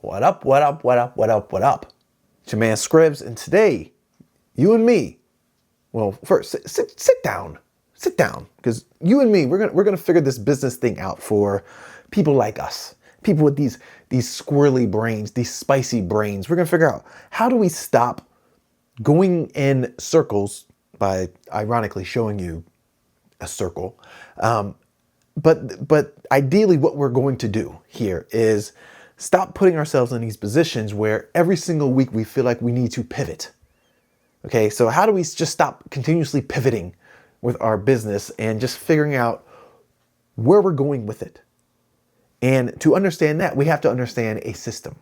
What up, what up, what up, what up, what up? It's your man Scribs, and today, you and me, well, first, sit down, because you and me, we're gonna figure this business thing out for people like us, people with these squirrely brains, these spicy brains. We're gonna figure out, how do we stop going in circles by ironically showing you a circle, but ideally what we're going to do here is stop putting ourselves in these positions where every single week we feel like we need to pivot. Okay, so how do we just stop continuously pivoting with our business and just figuring out where we're going with it? And to understand that, we have to understand a system.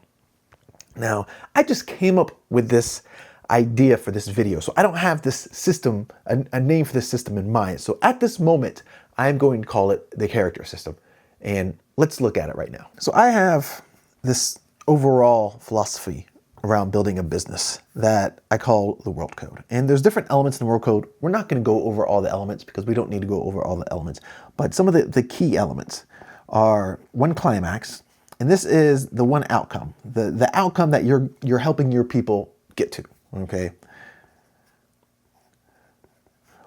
Now, I just came up with this idea for this video, so I don't have this system, a name for this system in mind. So at this moment, I'm going to call it the character system. And let's look at it right now. So I have this overall philosophy around building a business that I call the world code. And there's different elements in the world code. We're not going to go over all the elements because we don't need to go over all the elements. But some of the key elements are one climax, and this is the one outcome, the outcome that you're helping your people get to. Okay.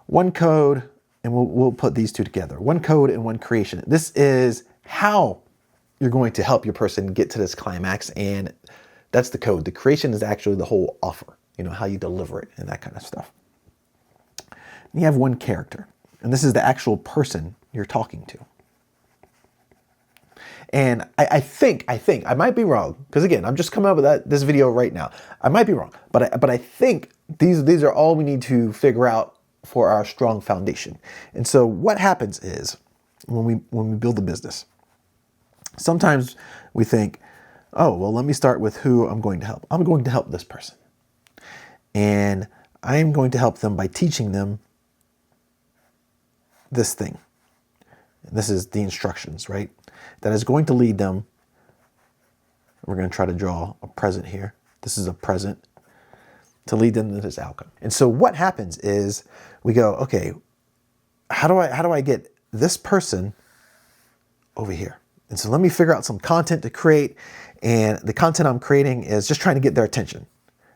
One code, and we'll put these two together. One code and one creation. This is how you're going to help your person get to this climax, and that's the code. The creation is actually the whole offer, how you deliver it and that kind of stuff. And you have one character, and this is the actual person you're talking to. And I think, I might be wrong, because again, I'm just coming up with this video right now. I might be wrong, but I think these are all we need to figure out for our strong foundation. And so what happens is when we build a business, sometimes we think, oh, well, let me start with who I'm going to help. I'm going to help this person. And I'm going to help them by teaching them this thing. And this is the instructions, right? That is going to lead them. We're going to try to draw a present here. This is a present to lead them to this outcome. And so what happens is we go, okay, how do I get this person over here? And so let me figure out some content to create. And the content I'm creating is just trying to get their attention,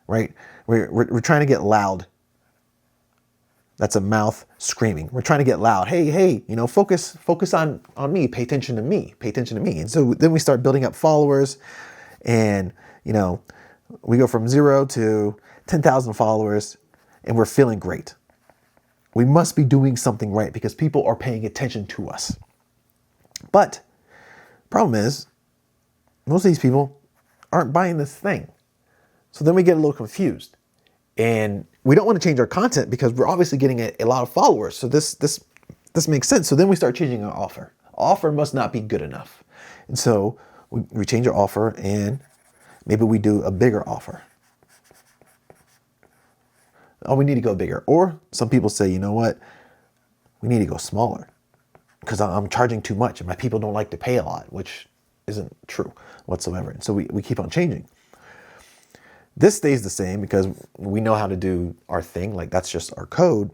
right? We're trying to get loud. That's a mouth screaming. We're trying to get loud. Hey, focus on me. Pay attention to me. Pay attention to me. And so then we start building up followers, and we go from 0 to 10,000 followers, and we're feeling great. We must be doing something right because people are paying attention to us. But problem is, most of these people aren't buying this thing. So then we get a little confused. And we don't want to change our content because we're obviously getting a lot of followers. So this makes sense. So then we start changing our offer. Offer must not be good enough. And so we change our offer, and maybe we do a bigger offer. Oh, we need to go bigger. Or some people say, you know what? We need to go smaller because I'm charging too much and my people don't like to pay a lot, which isn't true whatsoever. And so we keep on changing. This stays the same because we know how to do our thing. Like, that's just our code.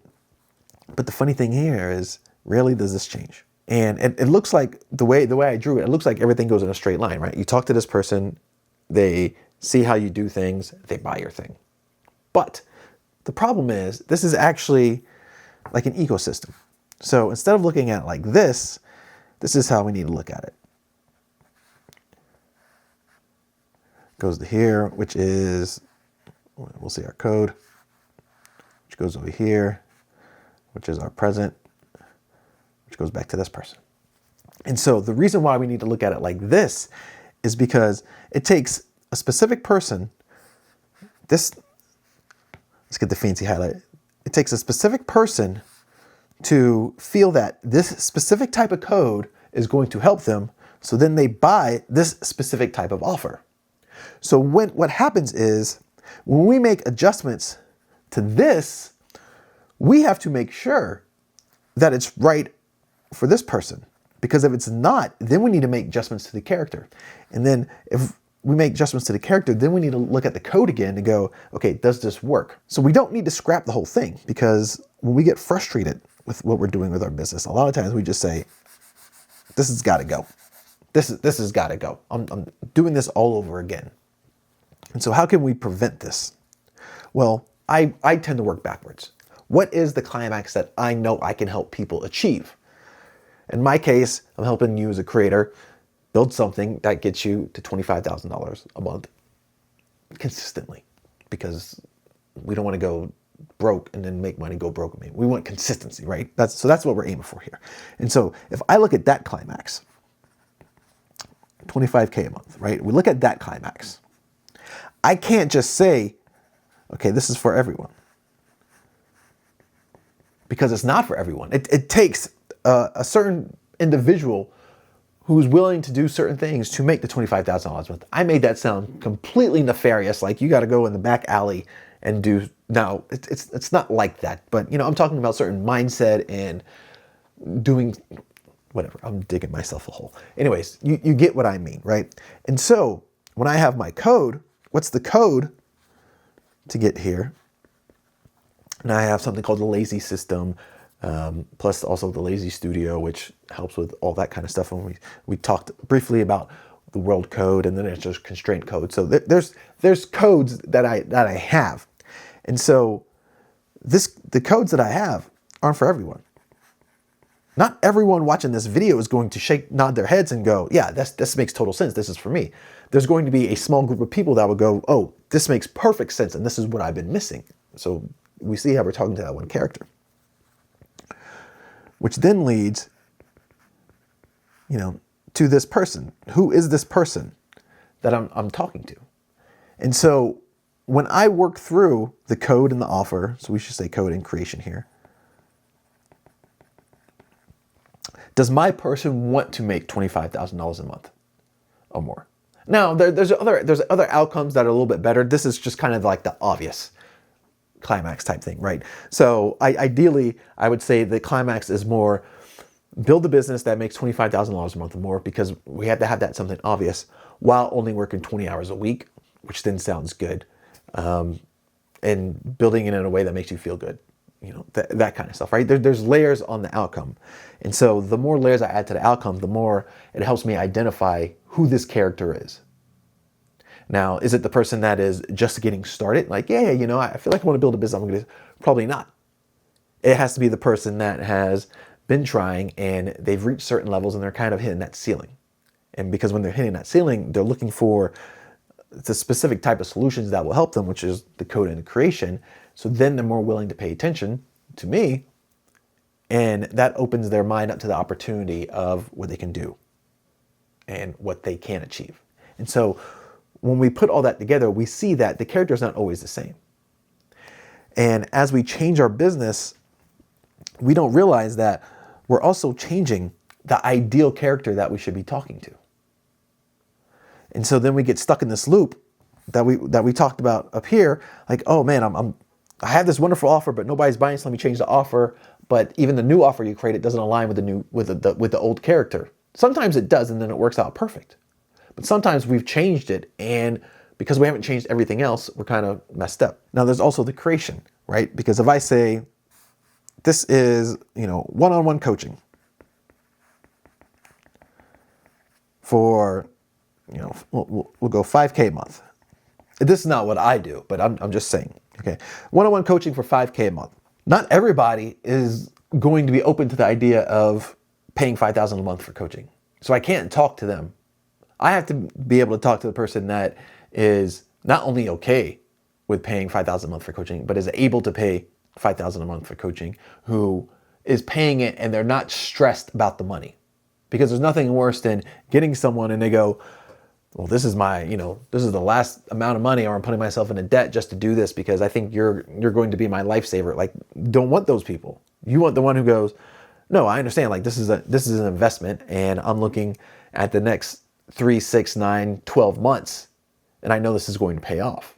But the funny thing here is, rarely does this change. And it looks like the way I drew it looks like everything goes in a straight line, right? You talk to this person, they see how you do things, they buy your thing. But the problem is, this is actually like an ecosystem. So instead of looking at it like this is how we need to look at it. Goes to here, which is, we'll see our code, which goes over here, which is our present, which goes back to this person. And so the reason why we need to look at it like this is because it takes a specific person, let's get the fancy highlight. It takes a specific person to feel that this specific type of code is going to help them, so then they buy this specific type of offer. So what happens is, when we make adjustments to this, we have to make sure that it's right for this person. Because if it's not, then we need to make adjustments to the character. And then if we make adjustments to the character, then we need to look at the code again and go, okay, does this work? So we don't need to scrap the whole thing, because when we get frustrated with what we're doing with our business, a lot of times we just say, this has got to go. This has got to go. I'm doing this all over again. And so how can we prevent this? Well, I tend to work backwards. What is the climax that I know I can help people achieve? In my case, I'm helping you as a creator build something that gets you to $25,000 a month consistently, because we don't want to go broke and then make money go broke. We want consistency, right? So that's what we're aiming for here. And so if I look at that climax, 25K a month, right? We look at that climax. I can't just say, okay, this is for everyone, because it's not for everyone. It takes a certain individual who's willing to do certain things to make the $25,000 a month. I made that sound completely nefarious, like you got to go in the back alley and do. Now, it's not like that, but I'm talking about certain mindset and doing whatever. I'm digging myself a hole. Anyways, you get what I mean, right? And so when I have my code, what's the code to get here? And I have something called the Lazy System, plus also the Lazy Studio, which helps with all that kind of stuff. And we talked briefly about the world code, and then there's just constraint code. So there's codes that I have, and so the codes that I have aren't for everyone. Not everyone watching this video is going to nod their heads and go, yeah, this makes total sense. This is for me. There's going to be a small group of people that will go, oh, this makes perfect sense, and this is what I've been missing. So we see how we're talking to that one character, which then leads, to this person. Who is this person that I'm talking to? And so when I work through the code and the offer, so we should say code and creation here, does my person want to make $25,000 a month or more? Now, there's other outcomes that are a little bit better. This is just kind of like the obvious climax type thing, right? So ideally, I would say the climax is more build a business that makes $25,000 a month or more, because we have to have that something obvious while only working 20 hours a week, which then sounds good, and building it in a way that makes you feel good. That kind of stuff, right? There's layers on the outcome. And so the more layers I add to the outcome, the more it helps me identify who this character is. Now, is it the person that is just getting started? Like, I feel like I want to build a business. I'm going to, probably not. It has to be the person that has been trying and they've reached certain levels and they're kind of hitting that ceiling. And because when they're hitting that ceiling, they're looking for the specific type of solutions that will help them, which is the code and the creation. So then they're more willing to pay attention to me, and that opens their mind up to the opportunity of what they can do and what they can achieve. And so when we put all that together, we see that the character is not always the same. And as we change our business, we don't realize that we're also changing the ideal character that we should be talking to. And so then we get stuck in this loop that we talked about up here, like, oh man, I have this wonderful offer, but nobody's buying, so let me change the offer. But even the new offer you created doesn't align with the old character. Sometimes it does, and then it works out perfect. But sometimes we've changed it, and because we haven't changed everything else, we're kind of messed up. Now there's also the creation, right? Because if I say this is, one-on-one coaching for, we'll go 5K a month. This is not what I do, but I'm just saying, okay, one-on-one coaching for 5K a month. Not everybody is going to be open to the idea of paying $5,000 a month for coaching. So I can't talk to them. I have to be able to talk to the person that is not only okay with paying $5,000 a month for coaching, but is able to pay $5,000 a month for coaching, who is paying it and they're not stressed about the money. Because there's nothing worse than getting someone and they go, well, this is this is the last amount of money, or I'm putting myself into debt just to do this because I think you're going to be my lifesaver. Like, don't want those people. You want the one who goes, no, I understand. Like, this is an investment, and I'm looking at the next 3, 6, 9, 12 months, and I know this is going to pay off.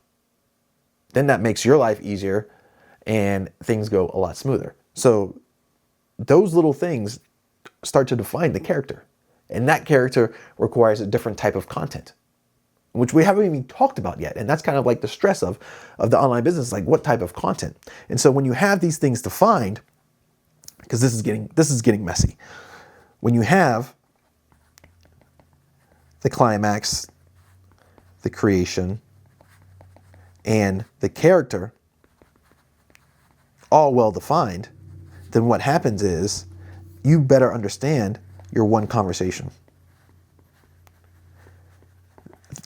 Then that makes your life easier and things go a lot smoother. So those little things start to define the character. And that character requires a different type of content, which we haven't even talked about yet. And that's kind of like the stress of the online business, like what type of content. And so when you have these things defined, because this is getting messy. When you have the climax, the creation, and the character all well defined, then what happens is you better understand your one conversation.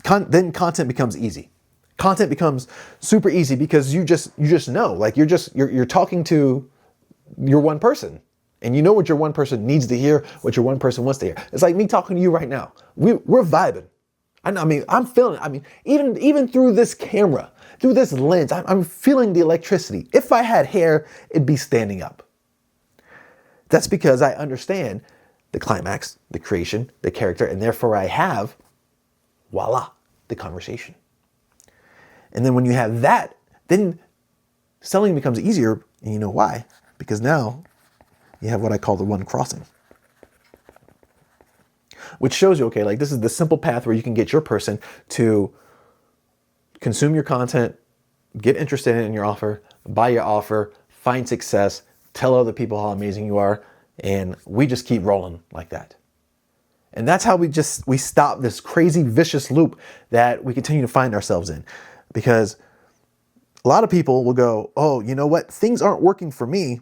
Then content becomes easy. Content becomes super easy because you just know, like you're talking to your one person, and you know what your one person needs to hear, what your one person wants to hear. It's like me talking to you right now. We're vibing. I mean, I'm feeling it. I mean, even through this camera, through this lens, I'm feeling the electricity. If I had hair, it'd be standing up. That's because I understand the climax, the creation, the character, and therefore I have, voila, the conversation. And then when you have that, then selling becomes easier, and you know why? Because now you have what I call the one crossing. Which shows you, okay, like this is the simple path where you can get your person to consume your content, get interested in your offer, buy your offer, find success, tell other people how amazing you are, and we just keep rolling like that. And that's how we stop this crazy vicious loop that we continue to find ourselves in. Because a lot of people will go, oh, you know what? Things aren't working for me,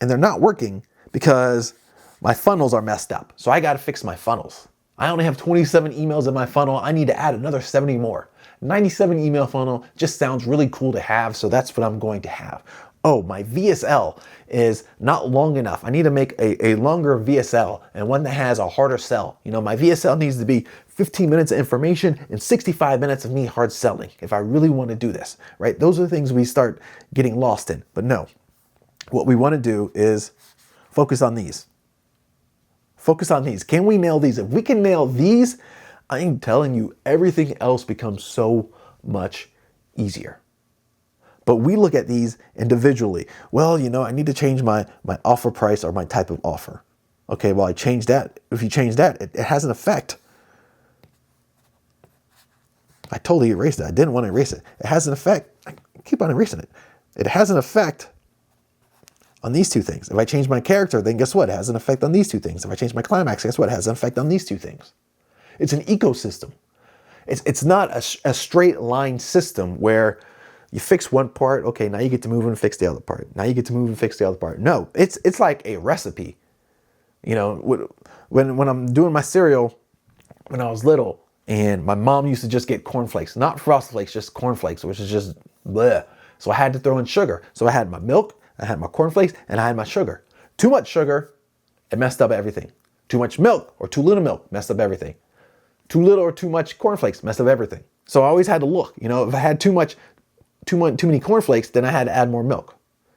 and they're not working because my funnels are messed up. So I got to fix my funnels. I only have 27 emails in my funnel. I need to add another 70 more. 97 email funnel just sounds really cool to have, so that's what I'm going to have. Oh, my VSL is not long enough. I need to make a longer VSL and one that has a harder sell. You know, my VSL needs to be 15 minutes of information and 65 minutes of me hard selling if I really want to do this, right? Those are the things we start getting lost in. But no, what we want to do is focus on these. Focus on these. Can we nail these? If we can nail these, I'm telling you, everything else becomes so much easier. But we look at these individually. Well, you know, I need to change my offer price or my type of offer. Okay, well, I changed that. If you change that, it has an effect. I totally erased it. I didn't want to erase it. It has an effect. I keep on erasing it. It has an effect on these two things. If I change my character, then guess what? It has an effect on these two things. If I change my climax, guess what? It has an effect on these two things. It's an ecosystem. It's not a straight line system where you fix one part, okay, now you get to move and fix the other part. Now you get to move and fix the other part. No, it's like a recipe. You know, when I'm doing my cereal, when I was little, and my mom used to just get cornflakes, not Frosted Flakes, just cornflakes, which is just bleh. So I had to throw in sugar. So I had my milk, I had my cornflakes, and I had my sugar. Too much sugar, it messed up everything. Too much milk or too little milk messed up everything. Too little or too much cornflakes messed up everything. So I always had to look. You know, if I had too many cornflakes, then I had to add more milk.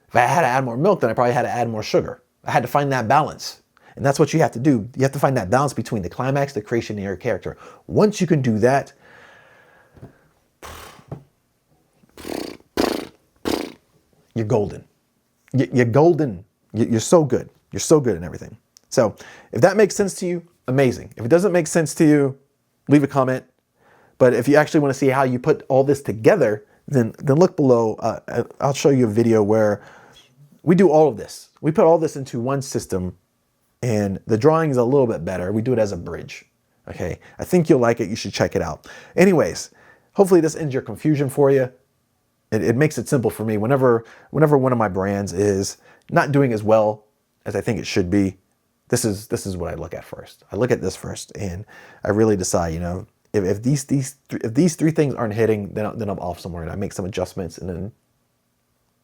If I had to add more milk, then I probably had to add more sugar. I had to find that balance. And that's what you have to do. You have to find that balance between the climax, the creation, and your character. Once you can do that, you're golden. You're golden. You're so good. You're so good in everything. So if that makes sense to you, amazing. If it doesn't make sense to you, leave a comment. But if you actually want to see how you put all this together, then look below. I'll show you a video where we do all of this. We put all this into one system, and the drawing is a little bit better. We do it as a bridge. Okay, I think you'll like it. You should check it out. Anyways, hopefully this ends your confusion for you. It makes it simple for me. Whenever one of my brands is not doing as well as I think it should be, this is what I look at first. I look at this first, and I really decide, you know, if these three things aren't hitting, then I'm off somewhere, and I make some adjustments, and then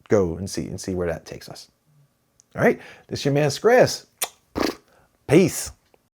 go and see where that takes us. All right, this is your man Chris. Peace.